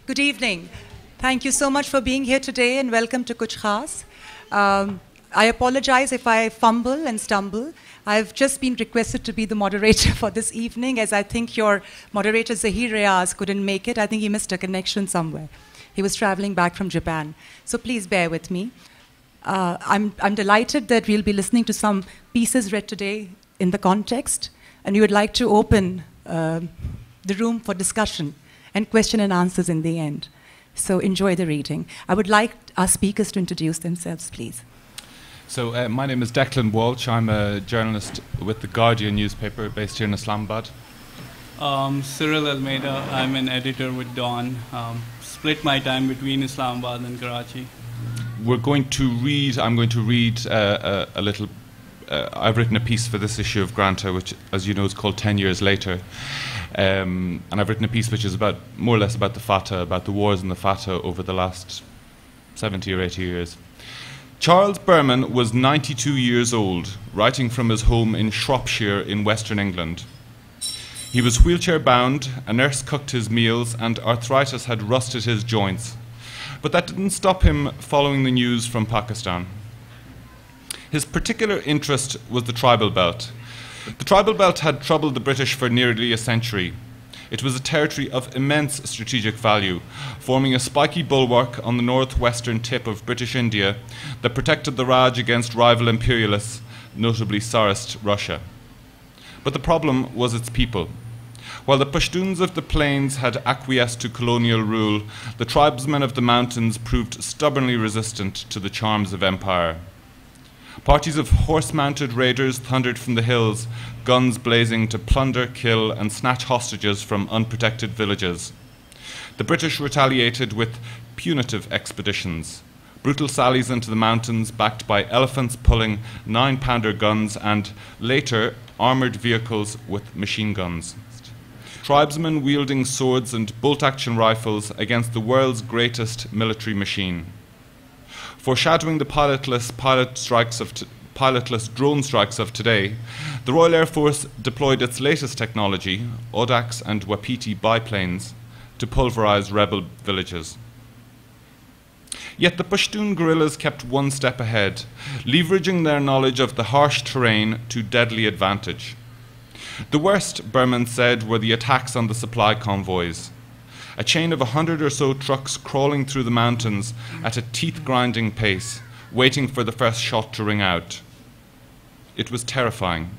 Good evening. Thank you so much for being here today and welcome to Kuch Khaas. I apologize if I fumble and stumble. I've just been requested to be the moderator for this evening, as I think your moderator Zahir Reyaz couldn't make it. I think he missed a connection somewhere. He was traveling back from Japan. So please bear with me. I'm delighted that we'll be listening to some pieces read today in the context, and we would like to open the room for discussion and question and answers in the end. So enjoy the reading. I would like our speakers to introduce themselves, please. So my name is Declan Walsh. I'm a journalist with the Guardian newspaper based here in Islamabad. Cyril Almeida. I'm an editor with Dawn. Split my time between Islamabad and Karachi. I'm going to read a little. I've written a piece for this issue of Granta, which, as you know, is called 10 Years Later. And I've written a piece which is more or less about the Fatah, about the wars in the Fatah over the last 70 or 80 years. Charles Berman was 92 years old, writing from his home in Shropshire in Western England. He was wheelchair-bound, a nurse cooked his meals, and arthritis had rusted his joints. But that didn't stop him following the news from Pakistan. His particular interest was the tribal belt. The tribal belt had troubled the British for nearly a century. It was a territory of immense strategic value, forming a spiky bulwark on the northwestern tip of British India that protected the Raj against rival imperialists, notably Tsarist Russia. But the problem was its people. While the Pashtuns of the plains had acquiesced to colonial rule, the tribesmen of the mountains proved stubbornly resistant to the charms of empire. Parties of horse-mounted raiders thundered from the hills, guns blazing to plunder, kill, and snatch hostages from unprotected villages. The British retaliated with punitive expeditions, brutal sallies into the mountains backed by elephants pulling 9-pounder guns and, later, armoured vehicles with machine guns. Tribesmen wielding swords and bolt-action rifles against the world's greatest military machine. Foreshadowing the pilotless drone strikes of today, the Royal Air Force deployed its latest technology, Audax and Wapiti biplanes, to pulverize rebel villages. Yet the Pashtun guerrillas kept one step ahead, leveraging their knowledge of the harsh terrain to deadly advantage. The worst, Berman said, were the attacks on the supply convoys. A chain of 100 or so trucks crawling through the mountains at a teeth-grinding pace, waiting for the first shot to ring out. It was terrifying.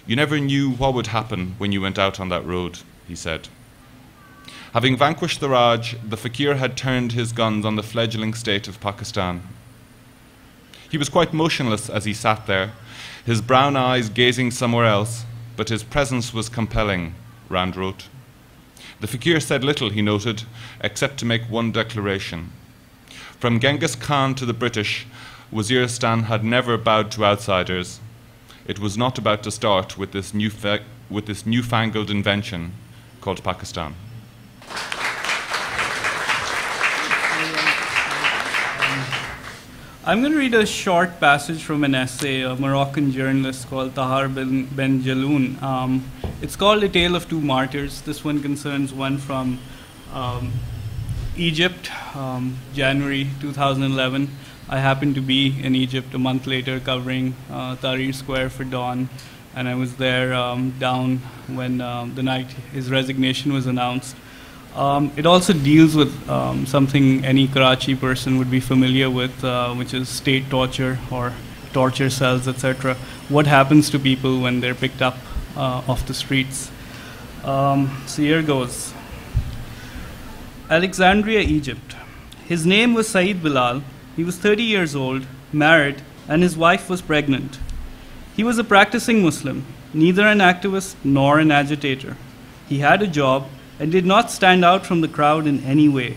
You never knew what would happen when you went out on that road, he said. Having vanquished the Raj, the Fakir had turned his guns on the fledgling state of Pakistan. He was quite motionless as he sat there, his brown eyes gazing somewhere else, but his presence was compelling, Rand wrote. The Fakir said little, he noted, except to make one declaration. From Genghis Khan to the British, Waziristan had never bowed to outsiders. It was not about to start with this newfangled invention called Pakistan. I'm going to read a short passage from an essay, a Moroccan journalist called Benjy Loon. It's called A Tale of Two Martyrs. This one concerns one from Egypt, January 2011. I happened to be in Egypt a month later covering Tahrir Square for Dawn, and I was there down when the night his resignation was announced. It also deals with something any Karachi person would be familiar with, which is state torture or torture cells, etc. What happens to people when they're picked up off the streets? So here goes. Alexandria, Egypt. His name was Saeed Bilal. He was 30 years old, married, and his wife was pregnant. He was a practicing Muslim, neither an activist nor an agitator. He had a job and did not stand out from the crowd in any way.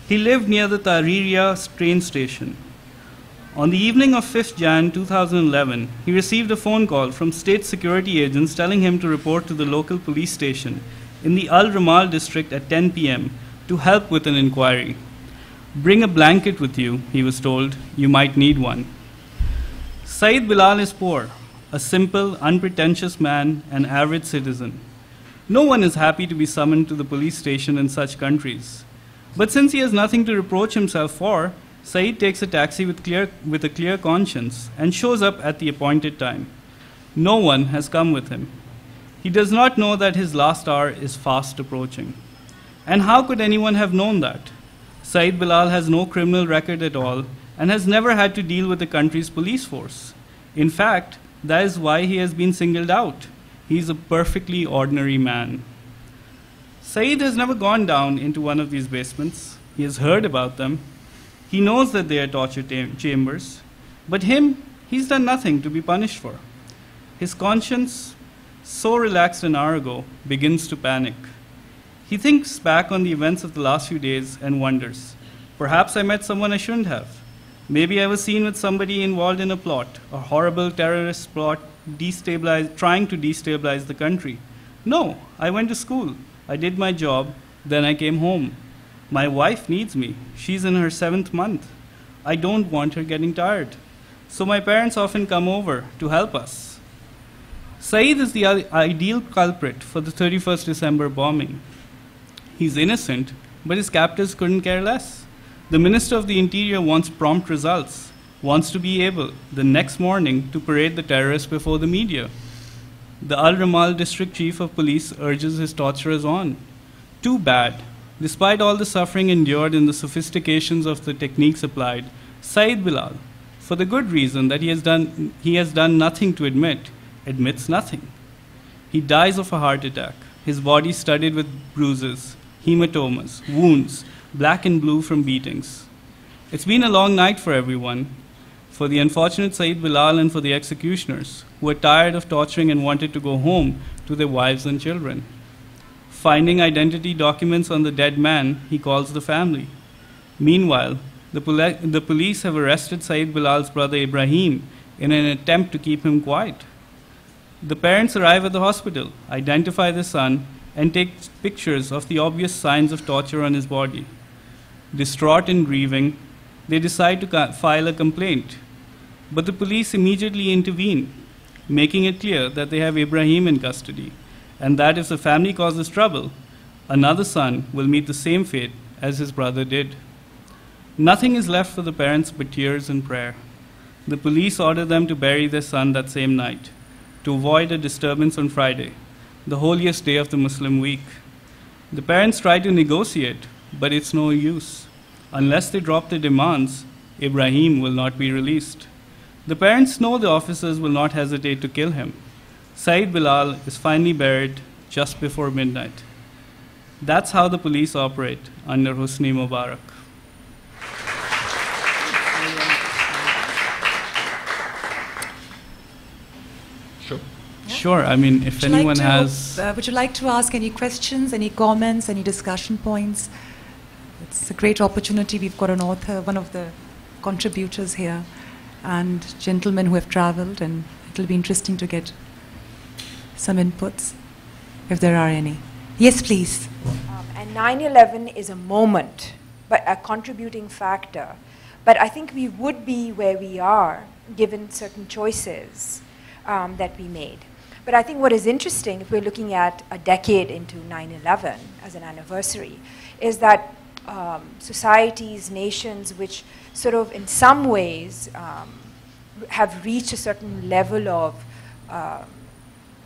He lived near the Tahririyah train station. On the evening of 5th Jan 2011, he received a phone call from state security agents telling him to report to the local police station in the Al Ramal district at 10 p.m. to help with an inquiry. Bring a blanket with you, he was told. You might need one. Saeed Bilal is poor, a simple, unpretentious man, an average citizen. No one is happy to be summoned to the police station in such countries. But since he has nothing to reproach himself for, Saeed takes a taxi with a clear conscience and shows up at the appointed time. No one has come with him. He does not know that his last hour is fast approaching. And how could anyone have known that? Saeed Bilal has no criminal record at all and has never had to deal with the country's police force. In fact, that is why he has been singled out. He is a perfectly ordinary man. Saeed has never gone down into one of these basements. He has heard about them. He knows that they are torture chambers. But he's done nothing to be punished for. His conscience, so relaxed an hour ago, begins to panic. He thinks back on the events of the last few days and wonders, perhaps I met someone I shouldn't have. Maybe I was seen with somebody involved in a plot, a horrible terrorist plot trying to destabilize the country. No, I went to school. I did my job, then I came home. My wife needs me. She's in her 7th month. I don't want her getting tired. So my parents often come over to help us. Saeed is the ideal culprit for the 31st December bombing. He's innocent, but his captors couldn't care less. The Minister of the Interior wants prompt results, wants to be able, the next morning, to parade the terrorists before the media. The Al Ramal District Chief of Police urges his torturers on. Too bad. Despite all the suffering endured and the sophistications of the techniques applied, Saeed Bilal, for the good reason that he has done nothing to admits nothing. He dies of a heart attack, his body studded with bruises, hematomas, wounds, black and blue from beatings. It's been a long night for everyone, for the unfortunate Saeed Bilal and for the executioners, who were tired of torturing and wanted to go home to their wives and children. Finding identity documents on the dead man, he calls the family. Meanwhile, the police have arrested Saeed Bilal's brother Ibrahim in an attempt to keep him quiet. The parents arrive at the hospital, identify the son, and take pictures of the obvious signs of torture on his body. Distraught and grieving, they decide to file a complaint. But the police immediately intervene, making it clear that they have Ibrahim in custody, and that if the family causes trouble, another son will meet the same fate as his brother did. Nothing is left for the parents but tears and prayer. The police order them to bury their son that same night, to avoid a disturbance on Friday, the holiest day of the Muslim week. The parents try to negotiate, but it's no use. Unless they drop their demands, Ibrahim will not be released. The parents know the officers will not hesitate to kill him. Saeed Bilal is finally buried just before midnight. That's how the police operate under Hosni Mubarak. Sure. Sure, I mean, if anyone has... would you like to ask any questions, any comments, any discussion points? It's a great opportunity. We've got an author, one of the contributors here, and gentlemen who have traveled, and it'll be interesting to get some inputs, if there are any. Yes, please. And 9/11 is a moment, but a contributing factor. But I think we would be where we are, given certain choices that we made. But I think what is interesting, if we're looking at a decade into 9/11 as an anniversary, is that societies, nations, which sort of in some ways have reached a certain level of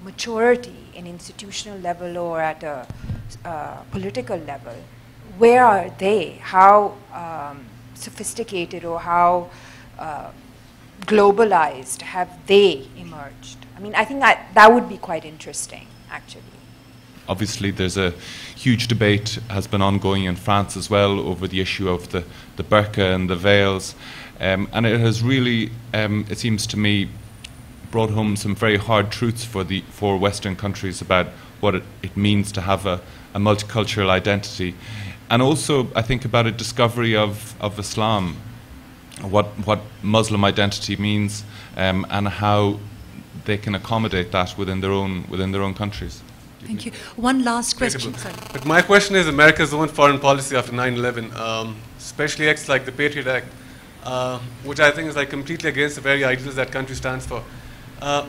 maturity in institutional level or at a political level, where are they? How sophisticated or how globalized have they emerged? I mean, I think that would be quite interesting, actually. Obviously, there's a huge debate has been ongoing in France as well over the issue of the burqa and the veils, and it has really, it seems to me, brought home some very hard truths for Western countries about what it means to have a multicultural identity, and also I think about a discovery of Islam, what Muslim identity means, and how they can accommodate that within their own countries. Thank you. One last question. But my question is America's own foreign policy after 9/11, especially acts like the Patriot Act, which I think is like completely against the very ideals that country stands for.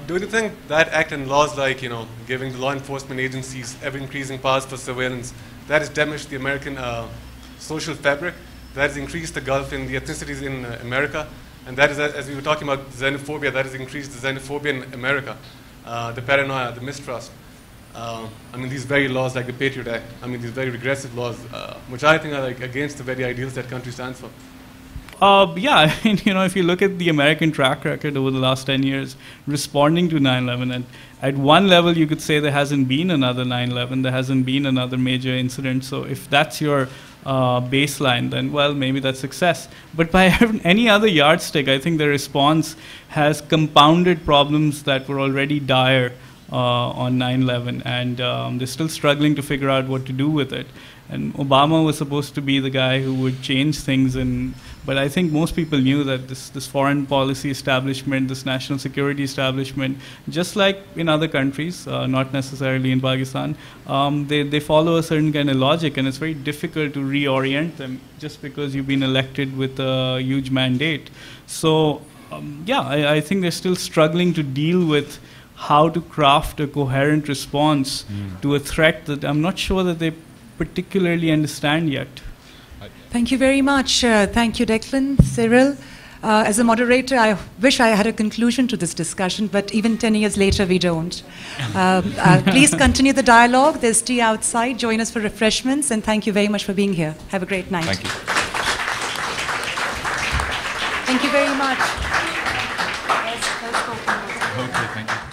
Do you think that act and laws like, giving the law enforcement agencies ever-increasing powers for surveillance, that has damaged the American social fabric that has increased the gulf in the ethnicities in America. And that is, as we were talking about xenophobia, that has increased the xenophobia in America, the paranoia, the mistrust. I mean, these very laws like the Patriot Act, I mean, these very regressive laws, which I think are like against the very ideals that country stands for. Yeah, I mean, if you look at the American track record over the last 10 years, responding to 9/11, and at one level you could say there hasn't been another 9/11, there hasn't been another major incident. So if that's your baseline, then, well, maybe that's success. But by any other yardstick, I think the response has compounded problems that were already dire on 9/11, and they're still struggling to figure out what to do with it. And Obama was supposed to be the guy who would change things, but I think most people knew that this foreign policy establishment, this national security establishment, just like in other countries, not necessarily in Pakistan, they follow a certain kind of logic, and it's very difficult to reorient them just because you've been elected with a huge mandate. So, I think they're still struggling to deal with how to craft a coherent response to a threat that I'm not sure that they particularly understand yet. Thank you very much. Thank you, Declan, Cyril. As a moderator, I wish I had a conclusion to this discussion, but even 10 years later, we don't. Please continue the dialogue. There's tea outside. Join us for refreshments, and thank you very much for being here. Have a great night. Thank you. Thank you very much. Okay, thank you.